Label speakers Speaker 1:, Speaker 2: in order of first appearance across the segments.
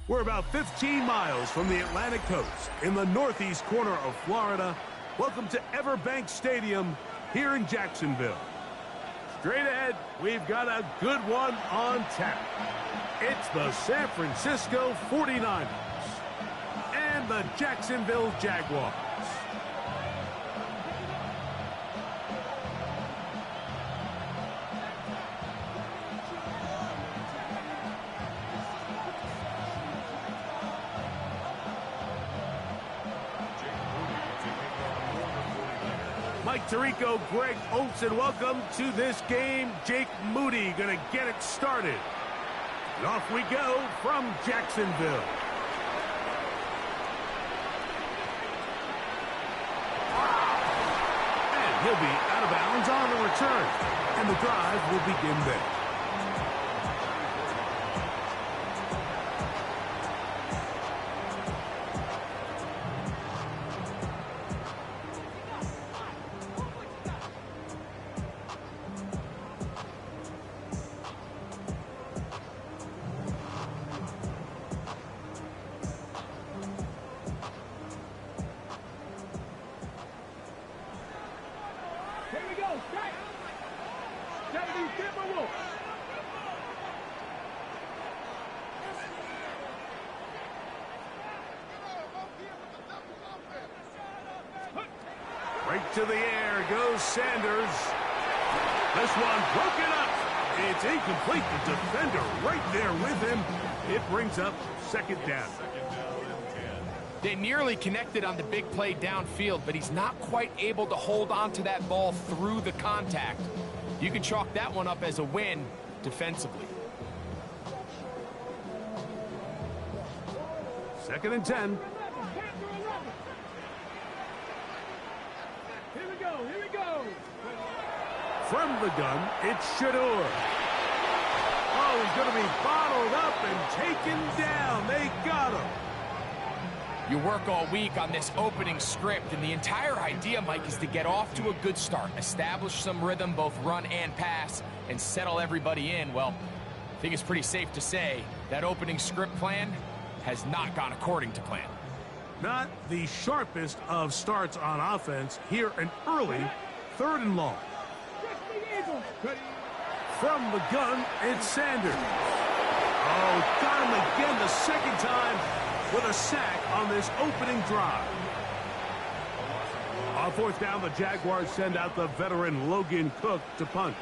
Speaker 1: We're about 15 miles from the Atlantic coast in the northeast corner of Florida. Welcome to Everbank Stadium here in Jacksonville. Straight ahead, we've got a good one on tap. It's the San Francisco 49ers and the Jacksonville Jaguars. Mike Tirico, Greg Olson, welcome to this game. Jake Moody going to get it started. And off we go from Jacksonville. And he'll be out of bounds on the return. And the drive will begin there.
Speaker 2: Here we go, strike! Steady, Timberwolves!
Speaker 1: Right to the air goes Sanders. This one broken up. It's incomplete. The defender right there with him. It brings up second down.
Speaker 3: They nearly connected on the big play downfield, but he's not quite able to hold on to that ball through the contact. You can chalk that one up as a win defensively.
Speaker 1: Second and 10.
Speaker 2: Here we go, here we go!
Speaker 1: From the gun, it's Shador. Oh, he's going to be bottled up and taken down. They got him.
Speaker 3: You work all week on this opening script, and the entire idea, Mike, is to get off to a good start, establish some rhythm, both run and pass, and settle everybody in. Well, I think it's pretty safe to say that opening script plan has not gone according to plan.
Speaker 1: Not the sharpest of starts on offense. Here an early third and long. From the gun, it's Sanders. Oh, got him again the second time with a sack on this opening drive. On fourth down, the Jaguars send out the veteran Logan Cook to punt.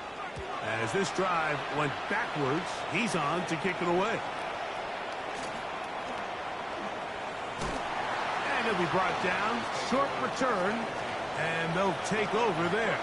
Speaker 1: As this drive went backwards, he's on to kick it away. And he'll be brought down, short return, and they'll take over there.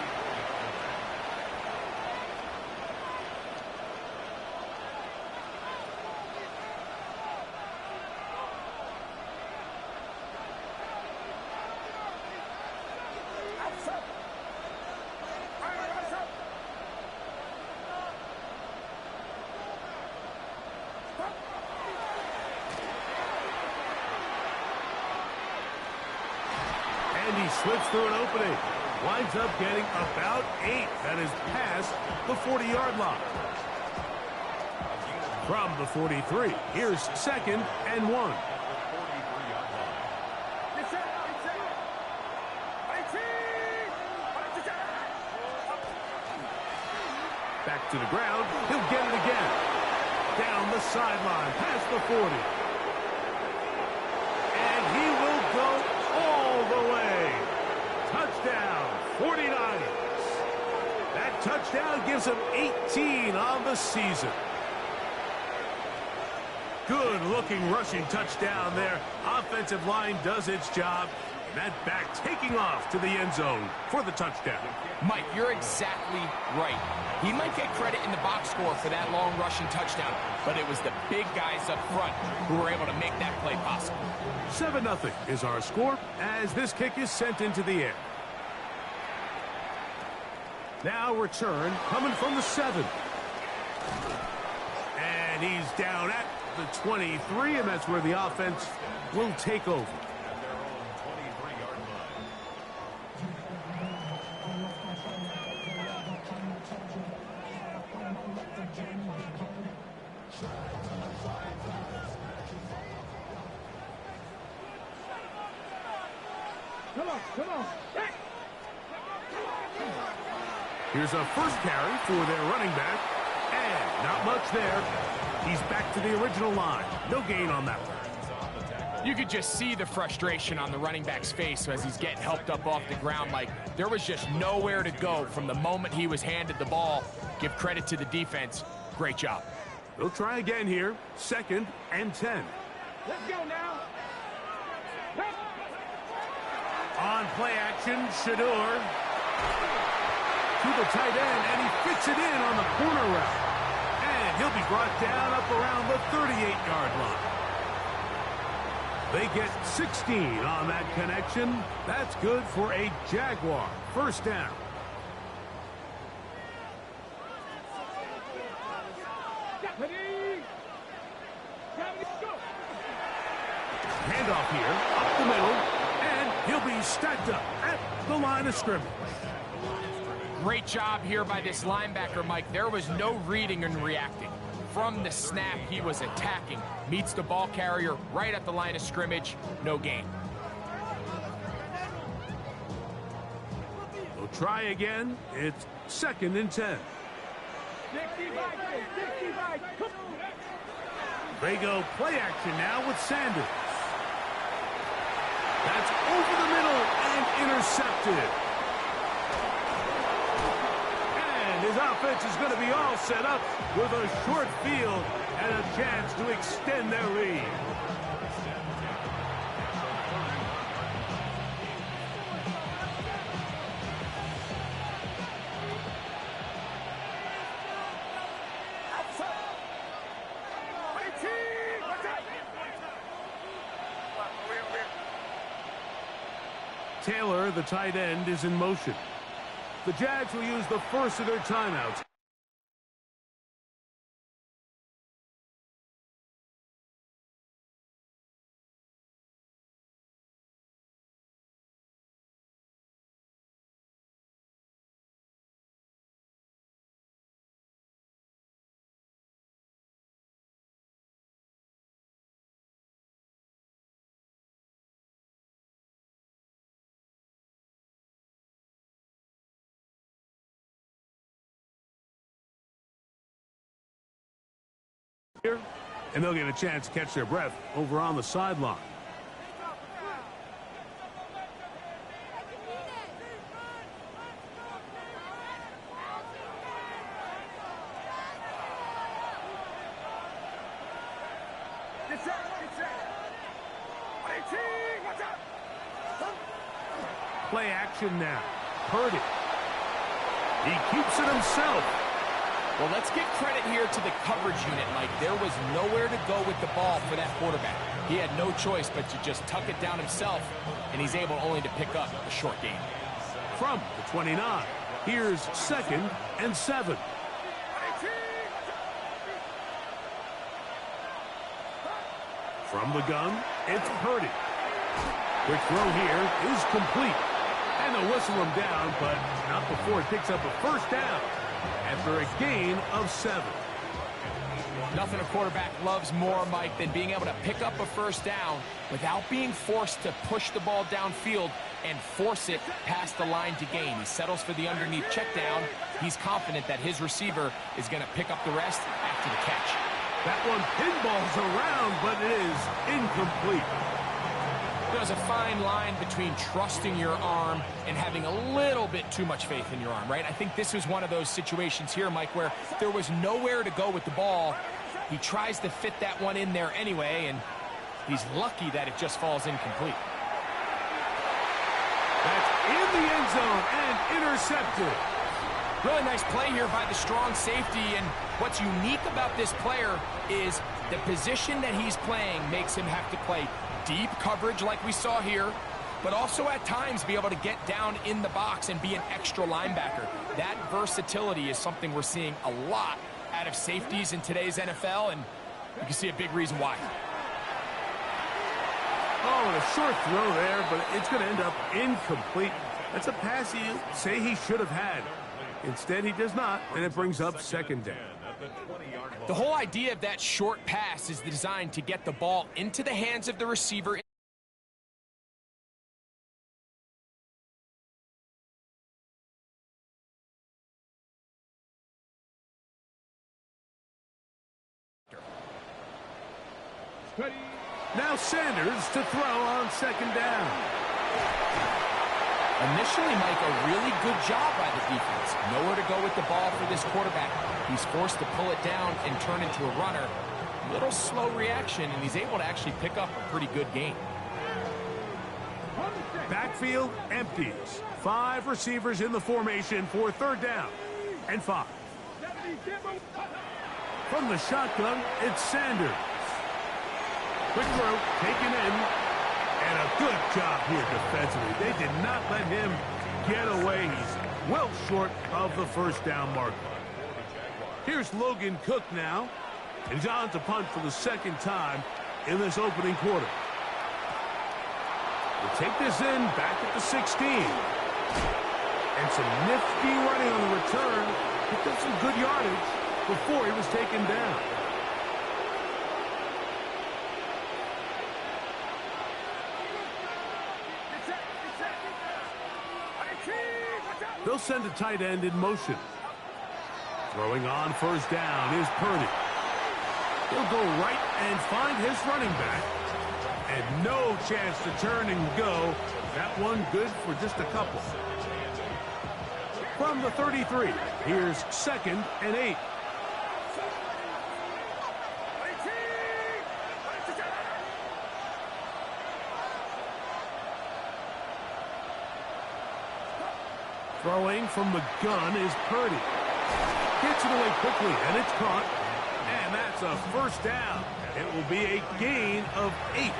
Speaker 1: And he slips through an opening. Winds up getting about 8. That is past the 40-yard line. From the 43, here's second and 1. Back to the ground. He'll get it again. Down the sideline, past the 40. And he will go all the way. Touchdown, 49ers. That touchdown gives him 18 on the season. Good-looking rushing touchdown there. Offensive line does its job. That back taking off to the end zone for the touchdown.
Speaker 3: Mike, you're exactly right. He might get credit in the box score for that long rushing touchdown, but it was the big guys up front who were able to make that play possible.
Speaker 1: 7-0 is our score as this kick is sent into the air. Now return coming from the 7. And he's down at the 23, and that's where the offense will take over.
Speaker 2: Come on, come on.
Speaker 1: Here's a first carry for their running back. And not much there. He's back to the original line. No gain on that one.
Speaker 3: You could just see the frustration on the running back's face as he's getting helped up off the ground. Like, there was just nowhere to go from the moment he was handed the ball. Give credit to the defense. Great job.
Speaker 1: They'll try again here. 2nd and 10.
Speaker 2: Let's go now.
Speaker 1: On play action, Shador to the tight end, and he fits it in on the corner route. And he'll be brought down up around the 38-yard line. They get 16 on that connection. That's good for a Jaguar. First down. Handoff here, up the middle, and he'll be stacked up at the line of scrimmage.
Speaker 3: Great job here by this linebacker, Mike. There was no reading and reacting. From the snap, he was attacking. Meets the ball carrier right at the line of scrimmage. No gain.
Speaker 1: They'll try again. It's 2nd and 10. They go play action now with Sanders. That's over the middle and intercepted. And his offense is going to be all set up with a short field and a chance to extend their lead. Taylor, the tight end, is in motion. The Jags will use the first of their timeouts. Here, and they'll get a chance to catch their breath over on the sideline. Play action now. Purdy. He keeps it himself.
Speaker 3: Well, let's give credit here to the coverage unit, Mike. There was nowhere to go with the ball for that quarterback. He had no choice but to just tuck it down himself, and he's able only to pick up a short gain.
Speaker 1: From the 29, here's 2nd and 7. From the gun, it's Purdy. Quick throw here is complete. And they'll whistle him down, but not before it picks up a first down. After a gain of 7.
Speaker 3: Nothing a quarterback loves more, Mike, than being able to pick up a first down without being forced to push the ball downfield and force it past the line to gain. He settles for the underneath check down. He's confident that his receiver is going to pick up the rest after the catch.
Speaker 1: That one pinballs around, but it is incomplete.
Speaker 3: There's a fine line between trusting your arm and having a little bit too much faith in your arm, right? I think this was one of those situations here, Mike, where there was nowhere to go with the ball. He tries to fit that one in there anyway, and he's lucky that it just falls incomplete.
Speaker 1: That's in the end zone and intercepted.
Speaker 3: Really nice play here by the strong safety, and what's unique about this player is the position that he's playing makes him have to play deep coverage like we saw here, but also at times be able to get down in the box and be an extra linebacker. That versatility is something we're seeing a lot out of safeties in today's NFL, and you can see a big reason why.
Speaker 1: Oh, and a short throw there, but it's going to end up incomplete. That's a pass you say he should have had. Instead, he does not, and it brings up 2nd down.
Speaker 3: The whole idea of that short pass is designed to get the ball into the hands of the receiver
Speaker 1: Now Sanders to throw on second down.
Speaker 3: Initially, Mike, a really good job by the defense. Nowhere to go with the ball for this quarterback. He's forced to pull it down and turn into a runner. Little slow reaction, and he's able to actually pick up a pretty good gain.
Speaker 1: Backfield empties. 5 receivers in the formation for third down and 5. From the shotgun, it's Sanders. Quick throw, taken in, and a good job here defensively. They did not let him get away. He's well short of the first down marker. Here's Logan Cook now. And he's on to punt for the second time in this opening quarter. We'll take this in back at the 16. And some nifty running on the return. Picked up some good yardage before he was taken down. They'll send a tight end in motion. Throwing on first down is Purdy. He'll go right and find his running back. And no chance to turn and go. That one good for just a couple. From the 33, here's second and 8. Throwing from the gun is Purdy. Gets it away quickly, and it's caught. And that's a first down. It will be a gain of 8.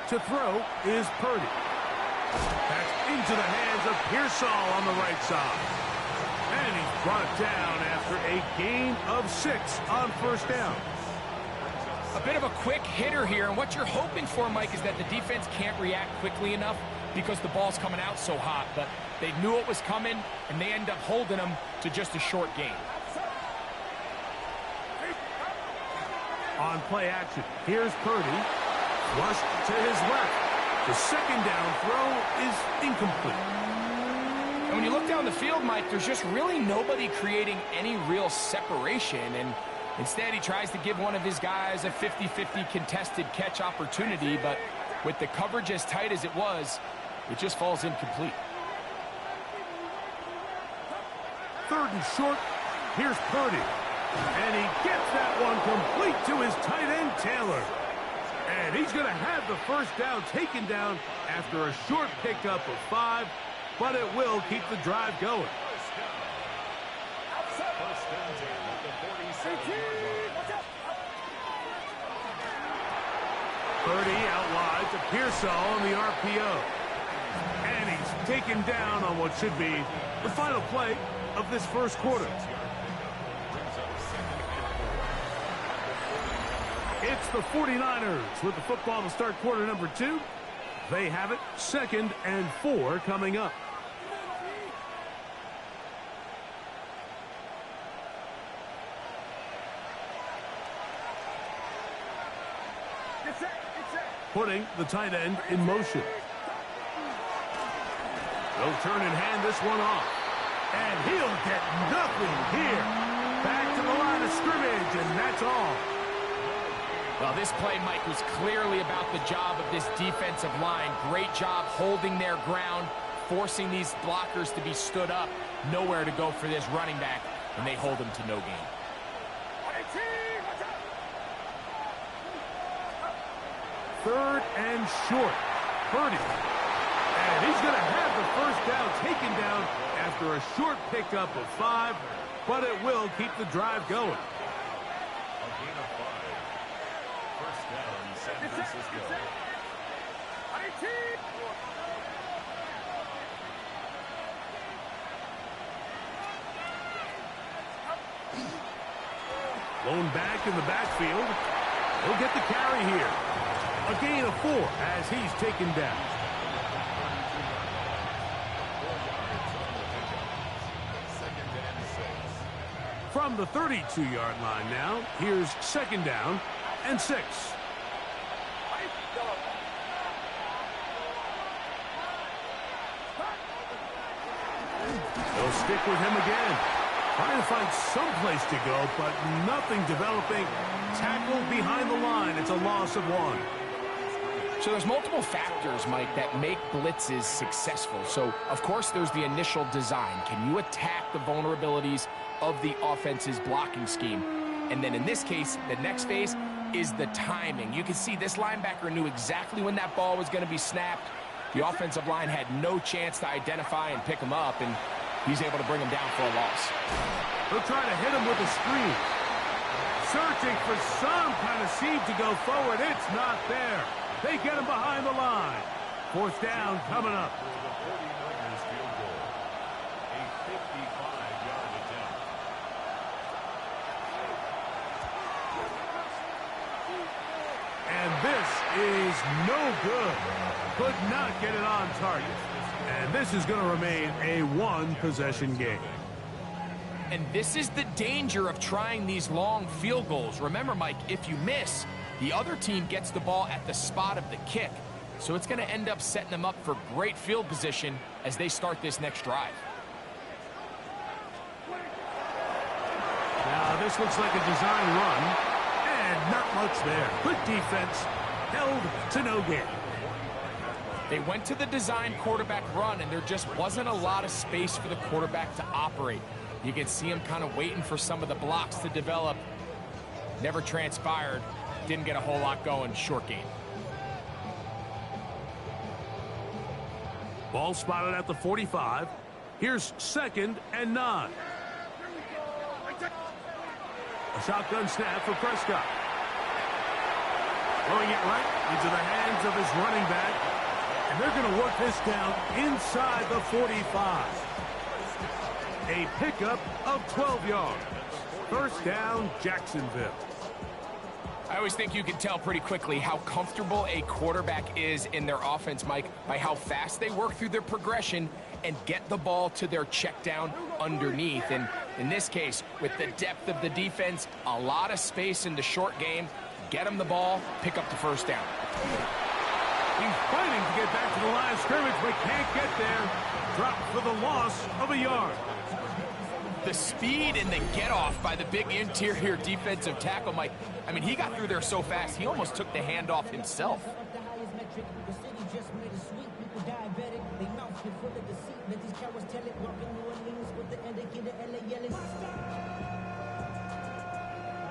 Speaker 1: To throw is Purdy. That's into the hands of Pearsall on the right side. And he's brought down after a gain of 6 on first down.
Speaker 3: A bit of a quick hitter here, and what you're hoping for, Mike, is that the defense can't react quickly enough because the ball's coming out so hot. But they knew it was coming, and they end up holding them to just a short gain.
Speaker 1: On play action, here's Purdy. Flushed to his left. The second down throw is incomplete.
Speaker 3: And when you look down the field, Mike, there's just really nobody creating any real separation. And instead, he tries to give one of his guys a 50-50 contested catch opportunity. But with the coverage as tight as it was, it just falls incomplete.
Speaker 1: Third and short. Here's Purdy. And he gets that one complete to his tight end, Taylor. And he's going to have the first down taken down after a short pickup of 5, but it will keep the drive going. Purdy out wide to Pearsall on the RPO. And he's taken down on what should be the final play of this first quarter. It's the 49ers with the football to start quarter number 2. They have it, 2nd and 4 coming up. Putting the tight end in motion. They'll turn and hand this one off. And he'll get nothing here. Back to the line of scrimmage, and that's all.
Speaker 3: Well, this play, Mike, was clearly about the job of this defensive line. Great job holding their ground, forcing these blockers to be stood up. Nowhere to go for this running back, and they hold him to no gain.
Speaker 1: Third and short. Purdy. And he's going to have the first down taken down after a short pickup of 5, but it will keep the drive going. Blown back in the backfield. He'll get the carry here. A gain of 4 as he's taken down. From the 32-yard line now, here's 2nd down and 6. They'll stick with him again. Trying to find some place to go, but nothing developing. Tackle behind the line. It's a loss of 1.
Speaker 3: So there's multiple factors, Mike, that make blitzes successful. So, of course, there's the initial design. Can you attack the vulnerabilities of the offense's blocking scheme? And then in this case, the next phase is the timing. You can see this linebacker knew exactly when that ball was going to be snapped. The offensive line had no chance to identify and pick him up, and he's able to bring him down for a loss.
Speaker 1: They'll try to hit him with a screen. Searching for some kind of seed to go forward. It's not there. They get him behind the line. 4th down coming up. And this is no good. Could not get it on target. And this is going to remain a 1-possession game.
Speaker 3: And this is the danger of trying these long field goals. Remember, Mike, if you miss, the other team gets the ball at the spot of the kick. So it's going to end up setting them up for great field position as they start this next drive.
Speaker 1: Now, this looks like a design run, and not much there. Good defense, held to no gain.
Speaker 3: They went to the design quarterback run, and there just wasn't a lot of space for the quarterback to operate. You can see him kind of waiting for some of the blocks to develop. Never transpired. Didn't get a whole lot going. Short gain.
Speaker 1: Ball spotted at the 45. Here's 2nd and 9. A shotgun snap for Prescott. Throwing it right into the hands of his running back. And they're going to work this down inside the 45. A pickup of 12 yards. 1st down, Jacksonville.
Speaker 3: I always think you can tell pretty quickly how comfortable a quarterback is in their offense, Mike, by how fast they work through their progression and get the ball to their check down underneath. And in this case, with the depth of the defense, a lot of space in the short game, get them the ball, pick up the 1st down.
Speaker 1: He's fighting to get back to the line of scrimmage, but can't get there. Dropped for the loss of a yard.
Speaker 3: The speed and the get-off by the big interior defensive tackle, Mike. I mean, he got through there so fast, he almost took the handoff himself.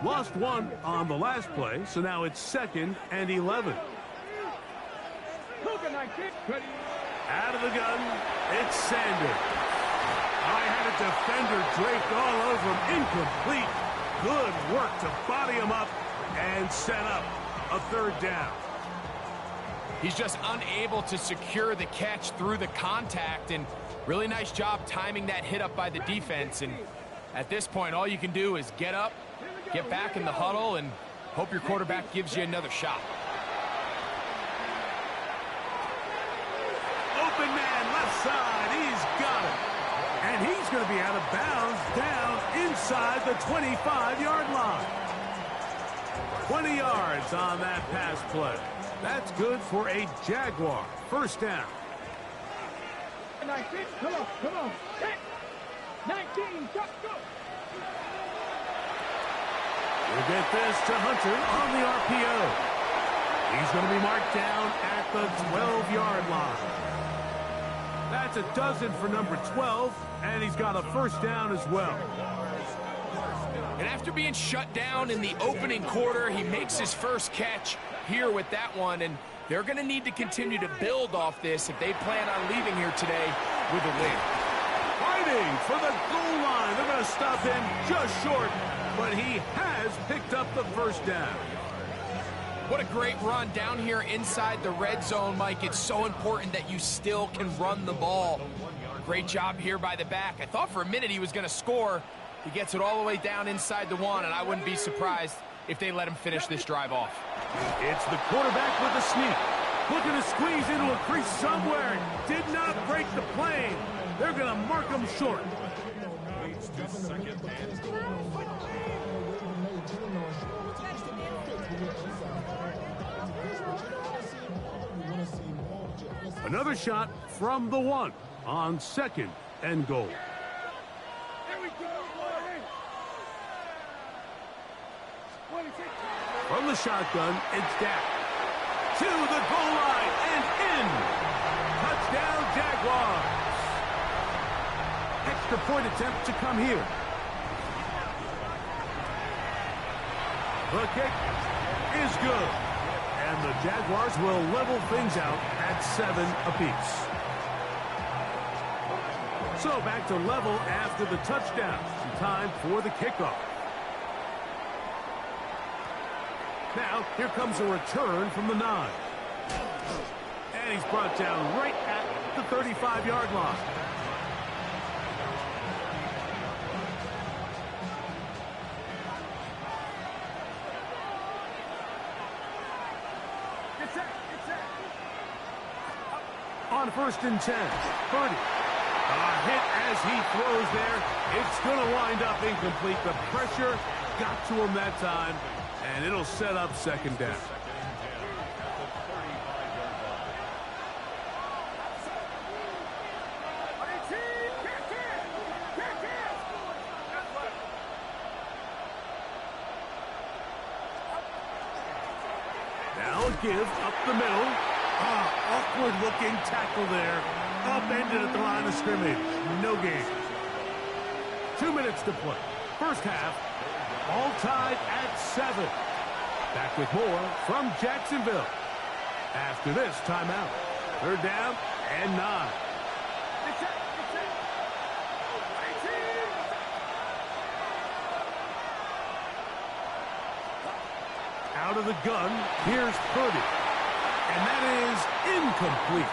Speaker 1: Lost 1 on the last play, so now it's 2nd and 11. Out of the gun, it's Sanders. I had a defender draped all over him. Incomplete. Good work to body him up and set up a 3rd down.
Speaker 3: He's just unable to secure the catch through the contact, and really nice job timing that hit up by the defense. And at this point, all you can do is get up, get back in the huddle, and hope your quarterback gives you another shot.
Speaker 1: Open man, left side. He's got it. And he's going to be out of bounds down inside the 25-yard line. 20 yards on that pass play. That's good for a Jaguar. 1st down.
Speaker 2: 19, come on. 19, go.
Speaker 1: We'll get this to Hunter on the RPO. He's going to be marked down at the 12-yard line. That's a dozen for number 12, and he's got a 1st down as well.
Speaker 3: And after being shut down in the opening quarter, he makes his first catch here with that one, and they're going to need to continue to build off this if they plan on leaving here today with a win.
Speaker 1: Fighting for the goal line. They're going to stop him just short, but he has picked up the 1st down.
Speaker 3: What a great run down here inside the red zone, Mike. It's so important that you still can run the ball. Great job here by the back. I thought for a minute he was going to score. He gets it all the way down inside the 1, and I wouldn't be surprised if they let him finish this drive off.
Speaker 1: It's the quarterback with the sneak. Looking to squeeze into a crease somewhere. Did not break the plane. They're going to mark him short. Another shot from the 1 on 2nd and goal. From the shotgun, it's down. To the goal line and in. Touchdown, Jaguars. Extra point attempt to come here. The kick is good. And the Jaguars will level things out at 7 apiece. So back to level after the touchdown. Time for the kickoff. Now, here comes a return from the 9. And he's brought down right at the 35-yard line. On 1st and 10, Purdy. A hit as he throws there. It's going to wind up incomplete. The pressure got to him that time, and it'll set up 2nd down. Now a give up the middle. Awkward-looking tackle there. Upended at the line of scrimmage. No gain. 2 minutes to play. First half, all tied at 7. Back with more from Jacksonville. After this timeout, 3rd down and 9. Out of the gun, here's Purdy. And that is incomplete.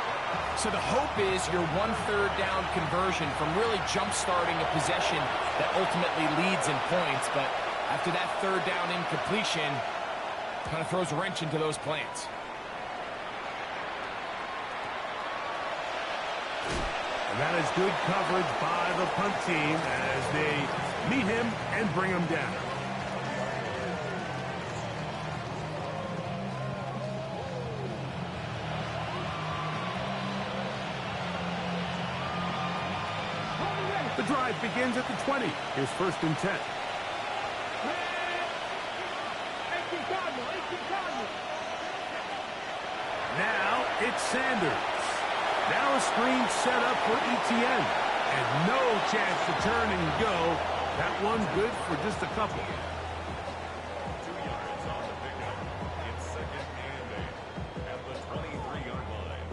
Speaker 3: So the hope is your 1/3 down conversion from really jump-starting a possession that ultimately leads in points. But after that 3rd down incompletion, kind of throws a wrench into those plans.
Speaker 1: And that is good coverage by the punt team as they meet him and bring him down. The drive begins at the 20. Here's 1st and 10. Now it's Sanders. Now a screen set up for Etienne. And no chance to turn and go. That one good for just a couple.
Speaker 4: 2 yards on the pickup. It's 2nd and 8 at the 23-yard line.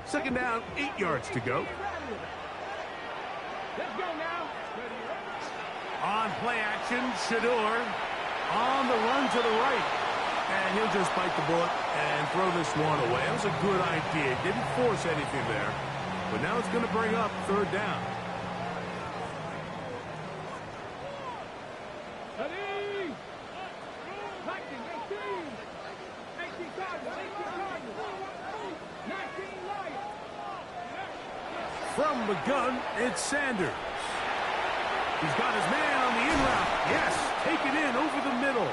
Speaker 1: 2nd down, 8 yards to go.
Speaker 2: Let's go now.
Speaker 1: On play action, Shador on the run to the right. And he'll just bite the bullet and throw this one away. That was a good idea. Didn't force anything there. But now it's going to bring up 3rd down.
Speaker 2: Ready? 19, 18 Cardinals, 19 Lions.
Speaker 1: From the gun, it's Sanders. He's got his man on the in route. Yes, take it in over the middle.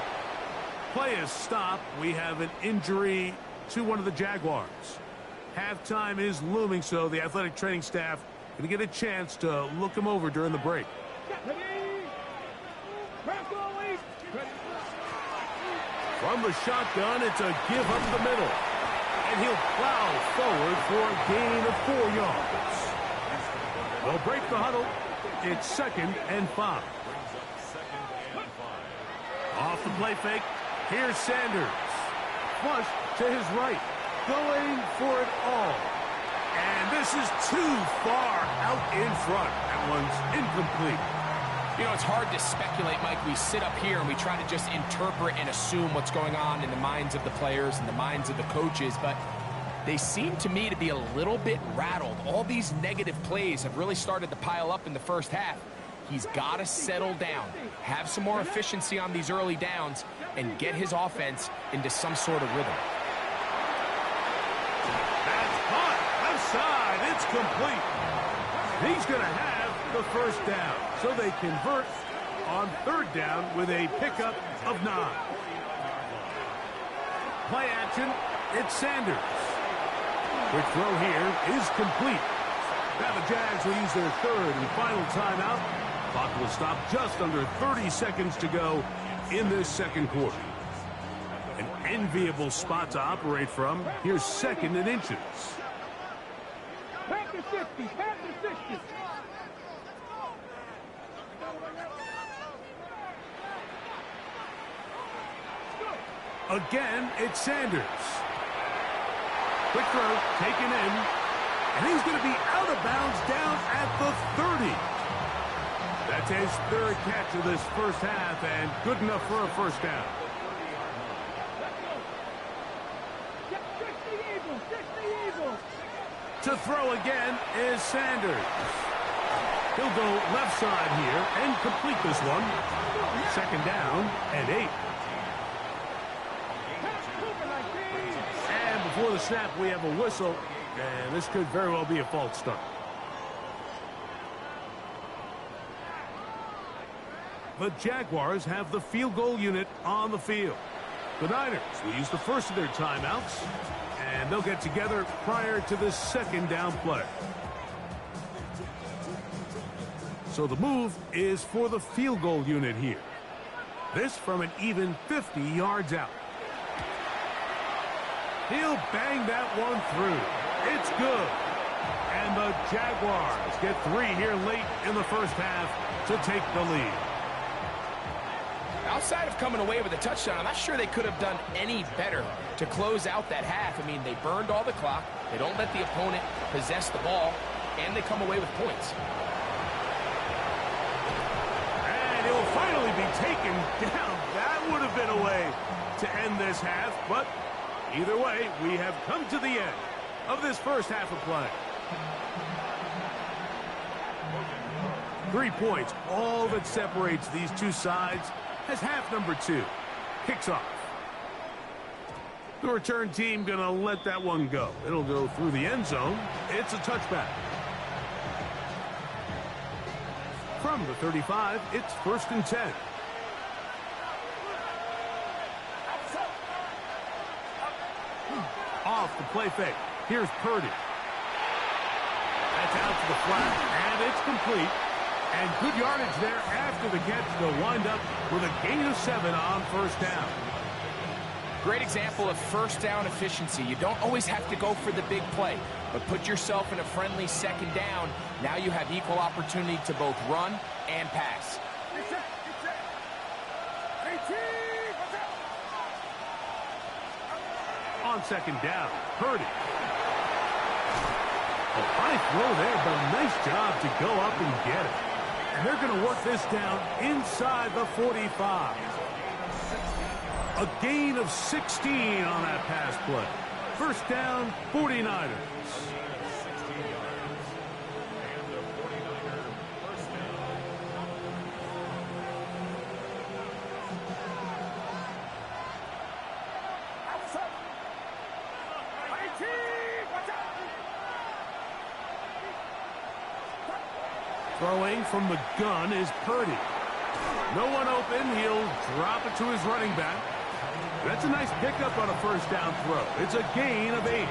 Speaker 1: Play is stopped. We have an injury to one of the Jaguars. Halftime is looming, so the athletic training staff going to get a chance to look him over during the break. From the shotgun, it's a give up the middle. And he'll plow forward for a gain of 4 yards. They'll break the huddle. It's 2nd and 5. Off the play fake. Here's Sanders. Flush to his right. Going for it all. And this is too far out in front. That one's incomplete.
Speaker 3: You know, it's hard to speculate, Mike. We sit up here and we try to just interpret and assume what's going on in the minds of the players and the minds of the coaches, but they seem to me to be a little bit rattled. All these negative plays have really started to pile up in the first half. He's got to settle down, have some more efficiency on these early downs, and get his offense into some sort of rhythm.
Speaker 1: That's caught. Left side. It's complete. He's going to have the 1st down. So they convert on 3rd down with a pickup of 9. Play action. It's Sanders. Quick throw here is complete. Now the Jags will use their 3rd and final timeout. Clock will stop just under 30 seconds to go in this second quarter. An enviable spot to operate from. Here's second and inches.
Speaker 2: Pack the 60, pack the 60.
Speaker 1: Again, it's Sanders. Quick throw, taken in. And he's going to be out of bounds down at the 30. That's his third catch of this first half, and good enough for a first down. To throw again is Sanders. He'll go left side here and complete this one. Second down and 8. And before the snap, we have a whistle, and this could very well be a false start. The Jaguars have the field goal unit on the field. The Niners will use the first of their timeouts, and they'll get together prior to the second down play. So the move is for the field goal unit here. This from an even 50 yards out. He'll bang that one through. It's good. And the Jaguars get 3 here late in the first half to take the lead.
Speaker 3: Outside of coming away with a touchdown, I'm not sure they could have done any better to close out that half. I mean, they burned all the clock. They don't let the opponent possess the ball, and they come away with points.
Speaker 1: And it will finally be taken down. That would have been a way to end this half, but either way, we have come to the end of this first half of play. 3 points, all that separates these two sides, as half number 2 kicks off. The return team going to let that one go. It'll go through the end zone. It's a touchback. From the 35, it's 1st and 10. Off the play fake. Here's Purdy. That's out to the flat, and it's complete. And good yardage there after the catch. They'll wind up with a gain of 7 on first down.
Speaker 3: Great example of first down efficiency. You don't always have to go for the big play, but put yourself in a friendly second down. Now you have equal opportunity to both run and pass.
Speaker 1: On second down, Purdy. A high throw there, but a nice job to go up and get it. And they're going to work this down inside the 45. A gain of 16 on that pass play. First down, 49ers. Throwing from the gun is Purdy. No one open. He'll drop it to his running back. That's a nice pickup on a first down throw. It's a gain of 8.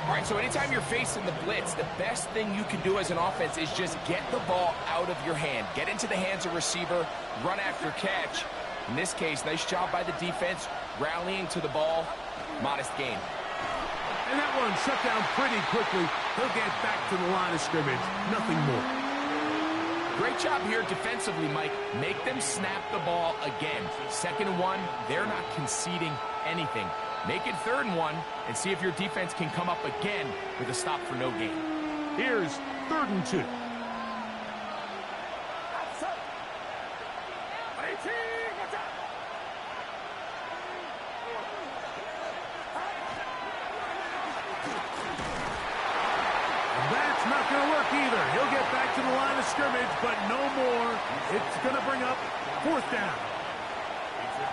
Speaker 3: All right, so anytime you're facing the blitz, the best thing you can do as an offense is just get the ball out of your hand. Get into the hands of receiver, run after catch. In this case, nice job by the defense, rallying to the ball. Modest gain.
Speaker 1: And that one shut down pretty quickly. He'll get back to the line of scrimmage. Nothing more.
Speaker 3: Great job here defensively, Mike. Make them snap the ball again. 2nd and 1, they're not conceding anything. Make it 3rd and 1 and see if your defense can come up again with a stop for no gain.
Speaker 1: Here's 3rd and 2. That's not going to work either. He'll get back to the line of scrimmage, but no more. It's going to bring up 4th down.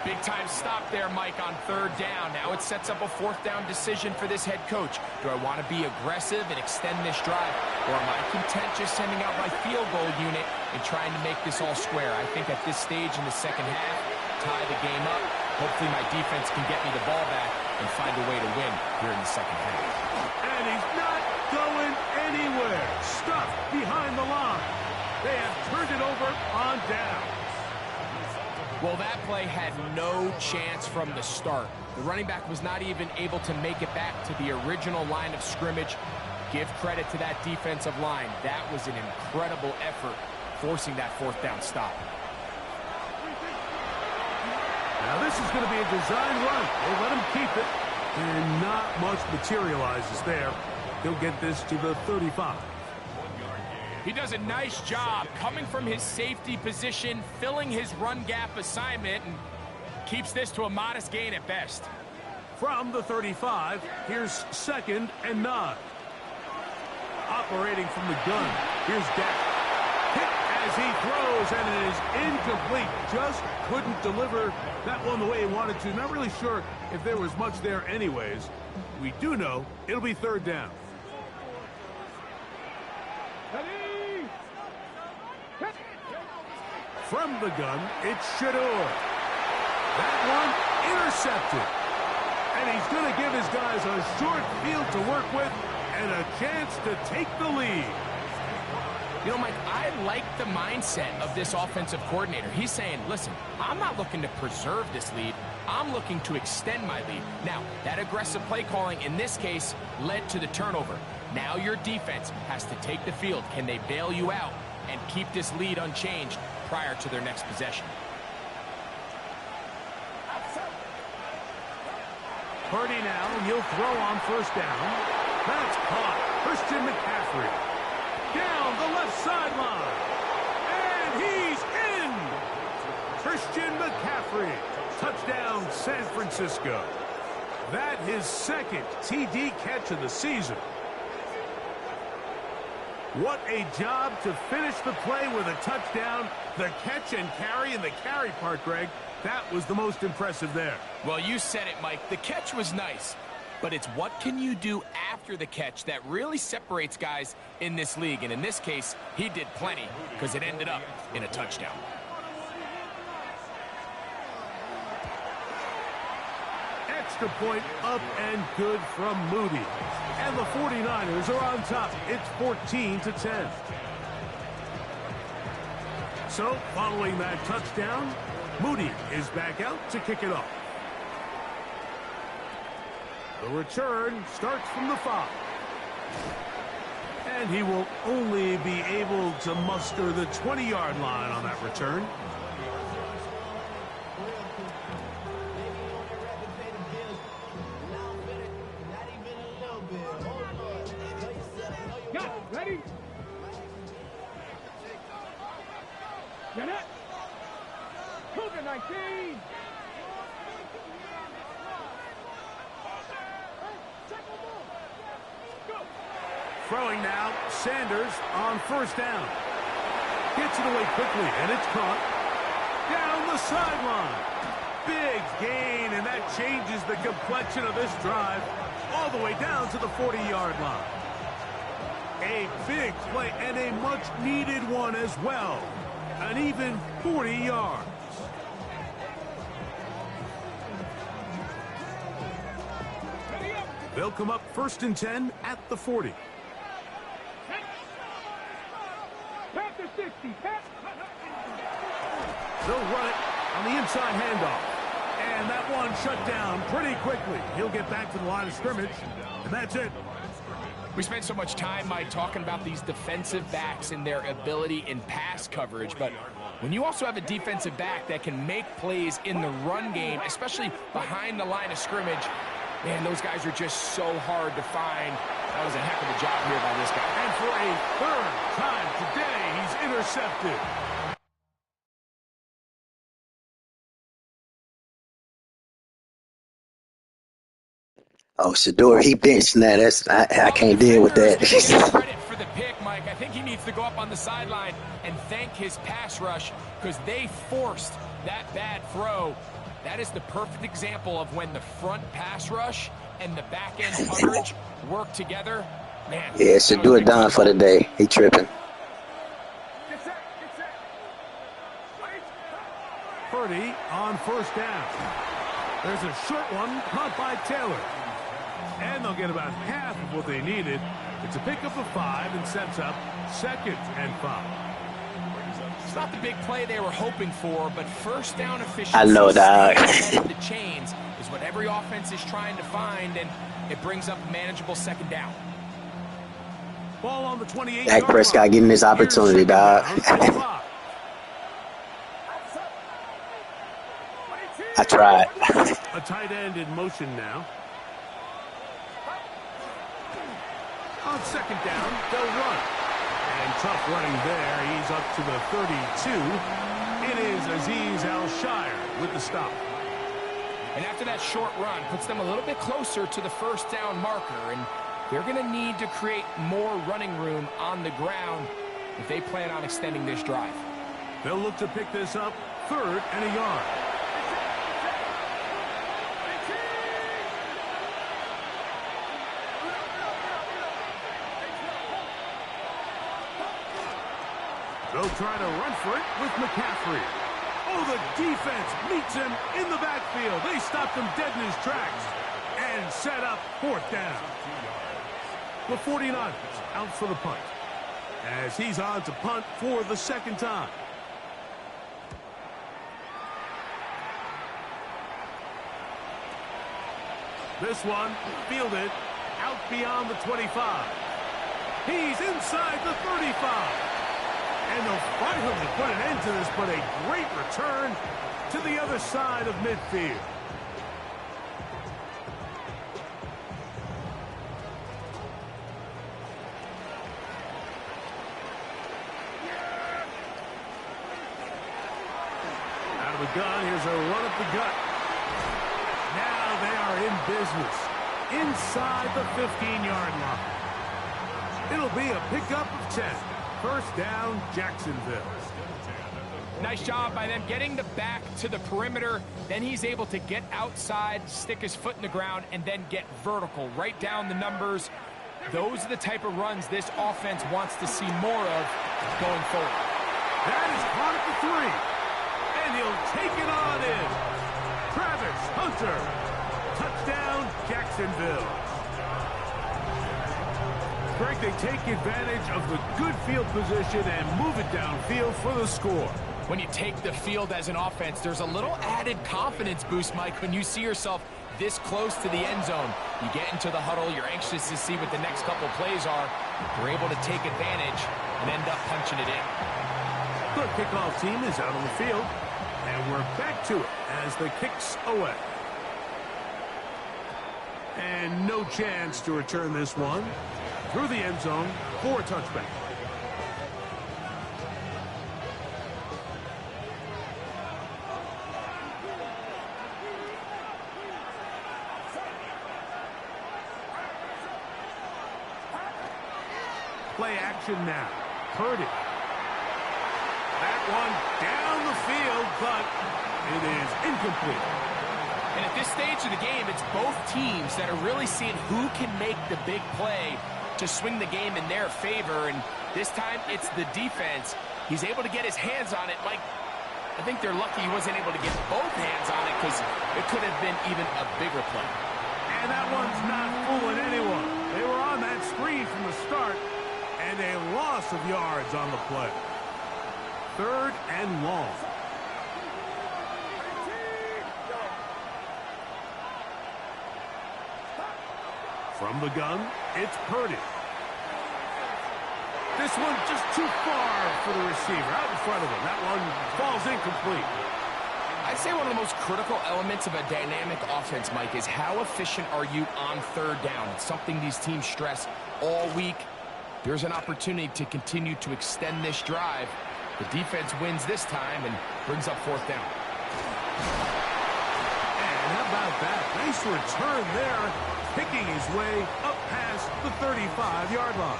Speaker 3: Big time stop there, Mike, on 3rd down. Now it sets up a 4th down decision for this head coach. Do I want to be aggressive and extend this drive, or am I content just sending out my field goal unit and trying to make this all square? I think at this stage in the second half, tie the game up. Hopefully my defense can get me the ball back and find a way to win here in the second half.
Speaker 1: And he's not going anywhere. Stuffed behind the line. They have turned it over on down.
Speaker 3: Well, that play had no chance from the start. The running back was not even able to make it back to the original line of scrimmage. Give credit to that defensive line. That was an incredible effort, forcing that fourth down stop.
Speaker 1: Now this is going to be a design run. They let him keep it, and not much materializes there. He'll get this to the 35.
Speaker 3: He does a nice job coming from his safety position, filling his run gap assignment, and keeps this to a modest gain at best.
Speaker 1: From the 35, here's 2nd and 9. Operating from the gun, here's Dak. Hit as he throws, and it is incomplete. Just couldn't deliver that one the way he wanted to. Not really sure if there was much there anyways. We do know it'll be 3rd down. From the gun, it's Shador. That one intercepted. And he's going to give his guys a short field to work with and a chance to take the lead.
Speaker 3: You know, Mike, I like the mindset of this offensive coordinator. He's saying, listen, I'm not looking to preserve this lead. I'm looking to extend my lead. Now, that aggressive play calling in this case led to the turnover. Now your defense has to take the field. Can they bail you out and keep this lead unchanged prior to their next possession?
Speaker 1: Purdy now, and he'll throw on 1st down. That's caught. Christian McCaffrey. Down the left sideline. And he's in. Christian McCaffrey. Touchdown, San Francisco. That his 2nd TD catch of the season. What a job to finish the play with a touchdown. The catch and carry, and the carry part, Greg, that was the most impressive there.
Speaker 3: Well, you said it, Mike. The catch was nice, but it's what can you do after the catch that really separates guys in this league. And in this case, he did plenty because it ended up in a touchdown.
Speaker 1: Extra point up and good from Moody. And the 49ers are on top. It's 14-10. So, following that touchdown, Moody is back out to kick it off. The return starts from the 5. And he will only be able to muster the 20-yard line on that return.
Speaker 2: Ready? Get it? Cougar 19.
Speaker 1: Throwing now, Sanders on 1st down. Gets it away quickly, and it's caught. Down the sideline. Big gain, and that changes the complexion of this drive all the way down to the 40-yard line. A big play and a much-needed one as well. An even 40 yards. They'll come up 1st and 10 at the 40.
Speaker 2: Panther 60.
Speaker 1: They'll run it on the inside handoff. And that one shut down pretty quickly. He'll get back to the line of scrimmage, and that's it.
Speaker 3: We spent so much time, Mike, talking about these defensive backs and their ability in pass coverage, but when you also have a defensive back that can make plays in the run game, especially behind the line of scrimmage, man, those guys are just so hard to find. That was a heck of a job here by this guy.
Speaker 1: And for a 3rd time today, he's intercepted.
Speaker 5: Oh, Shador, he benched now. I can't deal with that.
Speaker 3: Credit for the pick, Mike. I think he needs to go up on the sideline and thank his pass rush because they forced that bad throw. That is the perfect example of when the front pass rush and the back end coverage work together. Man,
Speaker 5: Yeah, Shador done for the day. He tripping.
Speaker 1: Purdy on 1st down. There's a short one caught by Taylor. And they'll get about half of what they needed. It's a pickup of 5 and sets up 2nd and 5.
Speaker 3: Not the big play they were hoping for, but first down efficiency,
Speaker 5: I know, dog.
Speaker 3: ahead of the chains is what every offense is trying to find, and it brings up a manageable second down.
Speaker 1: Ball on the 28.
Speaker 5: Dak Prescott getting this opportunity, dog. I tried.
Speaker 1: A tight end in motion now. On second down, they'll run. And tough running there. He's up to the 32. It is Azeez Al-Shire with the stop.
Speaker 3: And after that short run, puts them a little bit closer to the first down marker. And they're going to need to create more running room on the ground if they plan on extending this drive.
Speaker 1: They'll look to pick this up 3rd and a yard. They'll try to run for it with McCaffrey. Oh, the defense meets him in the backfield. They stopped him dead in his tracks and set up 4th down. The 49ers out for the punt as he's on to punt for the 2nd time. This one fielded out beyond the 25. He's inside the 35. And they'll fight him to put an end to this, but a great return to the other side of midfield. Out of the gun, here's a run up the gut. Now they are in business inside the 15-yard line. It'll be a pickup of 10. First down, Jacksonville.
Speaker 3: Nice job by them getting the back to the perimeter. Then he's able to get outside, stick his foot in the ground, and then get vertical, right down the numbers. Those are the type of runs this offense wants to see more of going forward.
Speaker 1: That is caught at the 3. And he'll take it on in. Travis Hunter. Touchdown, Jacksonville. Greg, they take advantage of the good field position and move it downfield for the score.
Speaker 3: When you take the field as an offense, there's a little added confidence boost, Mike, when you see yourself this close to the end zone. You get into the huddle, you're anxious to see what the next couple plays are. You're able to take advantage and end up punching it in.
Speaker 1: The kickoff team is out on the field, and we're back to it as the kick's away. And no chance to return this one. Through the end zone for a touchback. Play action now. Purdy. That one down the field, but it is incomplete.
Speaker 3: And at this stage of the game, it's both teams that are really seeing who can make the big play to swing the game in their favor, and this time it's the defense. He's able to get his hands on it. Mike, I think they're lucky he wasn't able to get both hands on it because it could have been even a bigger play.
Speaker 1: And that one's not fooling anyone. They were on that screen from the start, and a loss of yards on the play. 3rd and long. From the gun, it's Purdy. This one just too far for the receiver, out in front of him. That one falls incomplete.
Speaker 3: I'd say one of the most critical elements of a dynamic offense, Mike, is how efficient are you on 3rd down. It's something these teams stress all week. There's an opportunity to continue to extend this drive. The defense wins this time and brings up 4th down.
Speaker 1: And how about that? Nice return there, picking his way up past the 35-yard line.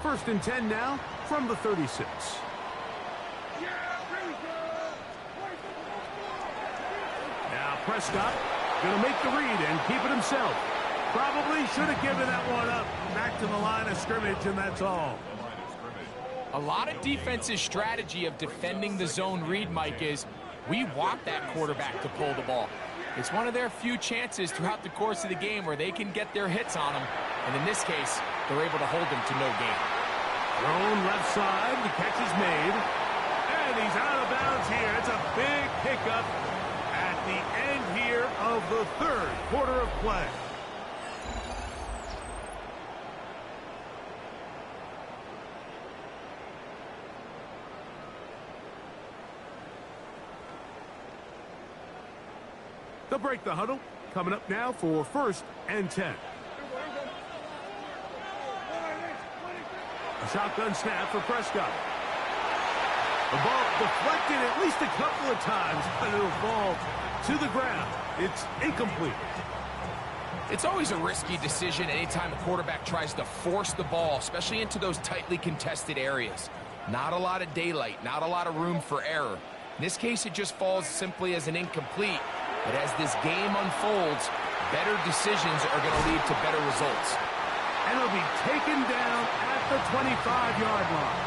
Speaker 1: First and 10 now from the 36. Now Prescott going to make the read and keep it himself. Probably should have given that one up. Back to the line of scrimmage, and that's all.
Speaker 3: A lot of defense's strategy of defending the zone read, Mike, is we want that quarterback to pull the ball. It's one of their few chances throughout the course of the game where they can get their hits on him. And in this case, they're able to hold him to no gain.
Speaker 1: Thrown left side, the catch is made. And he's out of bounds here. It's a big pickup at the end here of the third quarter of play. They'll break the huddle. Coming up now for 1st and 10. A shotgun snap for Prescott. The ball deflected at least a couple of times, but it'll fall to the ground. It's incomplete.
Speaker 3: It's always a risky decision anytime a quarterback tries to force the ball, especially into those tightly contested areas. Not a lot of daylight, not a lot of room for error. In this case, it just falls simply as an incomplete. But as this game unfolds, better decisions are going to lead to better results.
Speaker 1: And it'll be taken down at the 25-yard line.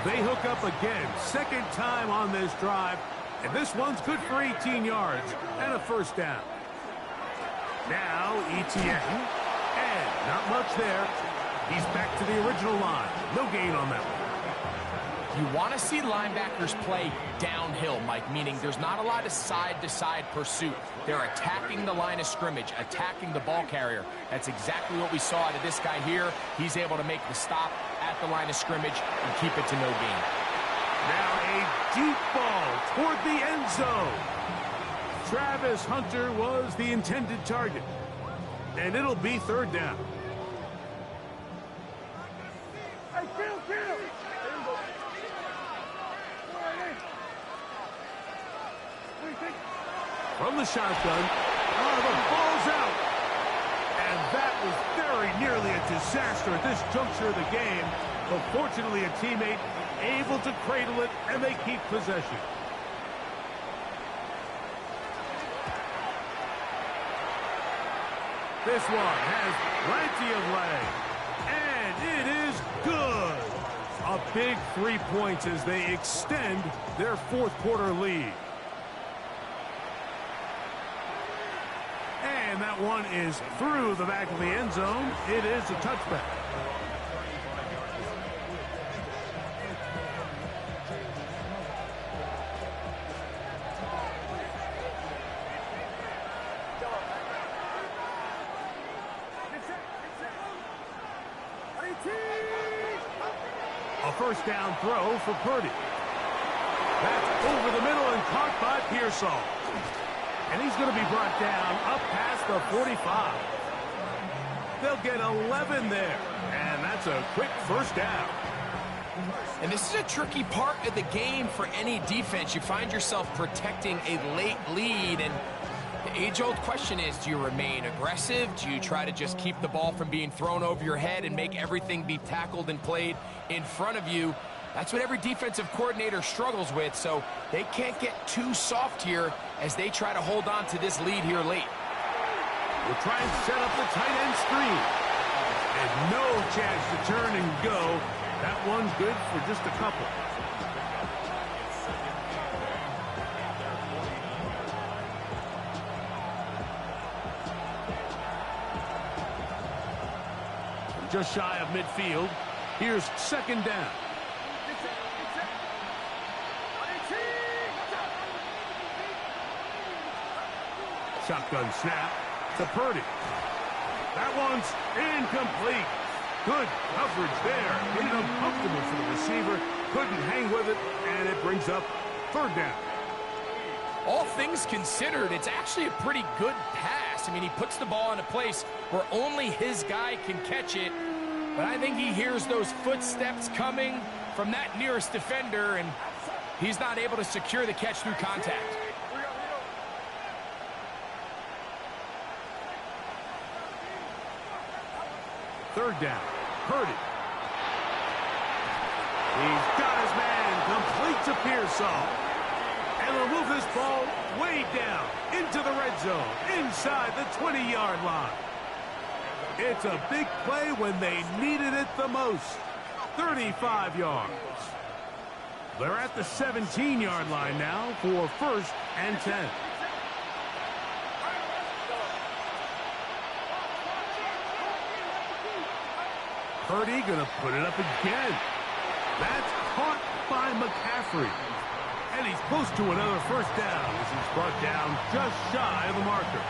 Speaker 1: They hook up again, second time on this drive, and this one's good for 18 yards and a first down. Now Etienne, and not much there. He's back to the original line. No gain on that one.
Speaker 3: You want to see linebackers play downhill, Mike, meaning there's not a lot of side-to-side pursuit. They're attacking the line of scrimmage, attacking the ball carrier. That's exactly what we saw out of this guy here. He's able to make the stop at the line of scrimmage and keep it to no gain.
Speaker 1: Now a deep ball toward the end zone. Travis Hunter was the intended target. And it'll be third down.
Speaker 2: Hey, kill!
Speaker 1: From the shotgun, the ball's out. And that was very nearly a disaster at this juncture of the game. But fortunately, a teammate able to cradle it, and they keep possession. This one has plenty of leg. And it is good. A big 3 points as they extend their fourth quarter lead. And that one is through the back of the end zone. It is a touchback. A first down throw for Purdy. That's over the middle and caught by Pearsall. And he's going to be brought down up past the 45. They'll get 11 there. And that's a quick first down.
Speaker 3: And this is a tricky part of the game for any defense. You find yourself protecting a late lead. And the age-old question is, do you remain aggressive? Do you try to just keep the ball from being thrown over your head and make everything be tackled and played in front of you? That's what every defensive coordinator struggles with, so they can't get too soft here as they try to hold on to this lead here late.
Speaker 1: We'll try and set up the tight end screen. And no chance to turn and go. That one's good for just a couple. Just shy of midfield. Here's second down. Shotgun snap to Purdy. That one's incomplete. Good coverage there. Made it uncomfortable for the receiver. Couldn't hang with it, and it brings up third down.
Speaker 3: All things considered, it's actually a pretty good pass. I mean, he puts the ball in a place where only his guy can catch it. But I think he hears those footsteps coming from that nearest defender, and he's not able to secure the catch through contact.
Speaker 1: Third down. Purdy. He's got his man complete to Pearsall. And they'll move this ball way down into the red zone, inside the 20-yard line. It's a big play when they needed it the most. 35 yards. They're at the 17-yard line now for 1st and 10. Purdy gonna put it up again. That's caught by McCaffrey. And he's close to another first down as he's brought down just shy of the marker.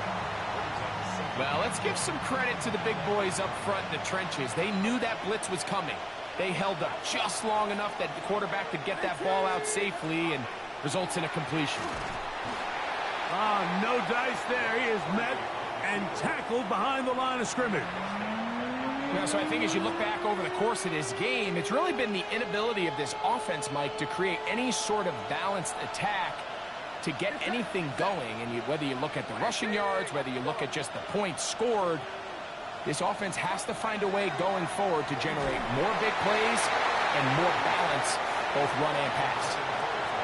Speaker 3: Well, let's give some credit to the big boys up front in the trenches. They knew that blitz was coming. They held up just long enough that the quarterback could get that ball out safely and results in a completion.
Speaker 1: No dice there. He is met and tackled behind the line of scrimmage.
Speaker 3: Yeah, so I think as you look back over the course of this game, it's really been the inability of this offense, Mike, to create any sort of balanced attack to get anything going. And whether you look at the rushing yards, whether you look at just the points scored, this offense has to find a way going forward to generate more big plays and more balance, both run and pass.